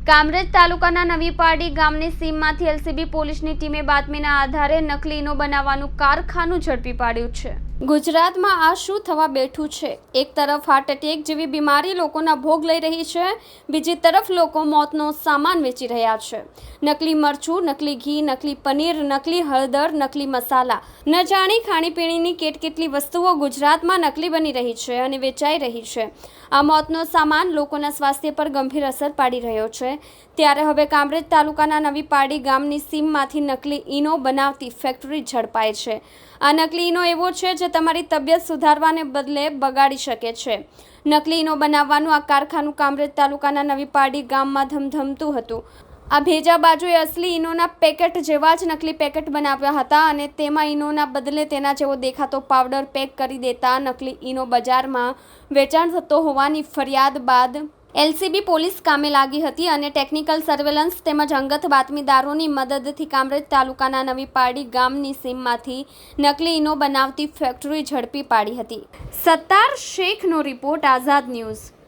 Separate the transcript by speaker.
Speaker 1: કામરેજ તાલુકાના નવી પારડી ગામની સીમમાંથી એલસીબી પોલીસની ટીમે બાતમીના આધારે નકલી ઈનો બનાવવાનું કારખાનું ઝડપી પાડ્યું છે। ગુજરાતમાં આ શું થવા બેઠું છે? એક તરફ હાર્ટ એટેક જેવી બીમારી લોકોના ભોગ લઈ રહી છે, બીજી તરફ લોકો મોતનો સામાન વેચી રહ્યા છે। નકલી મરચું, નકલી ઘી, નકલી પનીર, નકલી હળદર, નકલી મસાલા, ન જાણી ખાણીપીણીની કેટલી વસ્તુઓ ગુજરાતમાં નકલી બની રહી છે અને વેચાઈ રહી છે। આ મોતનો સામાન લોકોના સ્વાસ્થ્ય પર ગંભીર અસર પાડી રહ્યો છે। ત્યારે હવે કામરેજ તાલુકાના નવી પારડી ગામની સીમમાંથી નકલી ઈનો બનાવતી ફેક્ટરી ઝડપાઈ છે। આ નકલી ઈનો એવો છે જે તમારી તબિયત સુધારવાને બદલે બગાડી શકે છે। નકલી ઈનો બનાવવાનું આ કારખાનું કામરેજ તાલુકાના નવી પારડી ગામમાં ધમધમતું હતું। આ ભેજા બાજુએ અસલી ઈનોના પેકેટ જેવા જ નકલી પેકેટ બનાવ્યા હતા અને તેમાં ઈનોના બદલે તેના જેવો દેખાતો પાવડર પેક કરી દેતા નકલી ઈનો બજારમાં વેચાણ થતો હોવાની ફરિયાદ બાદ એલસીબી પોલીસ કામે લાગી હતી અને ટેકનિકલ સર્વેલન્સ તેમજ અંગત બાતમીદારોની મદદથી કામરેજ તાલુકાના નવી પારડી ગામની સીમમાંથી નકલી ઈનો બનાવતી ફેક્ટરી ઝડપી પાડી હતી। સત્તાર શેખનો રિપોર્ટ, આઝાદ ન્યૂઝ।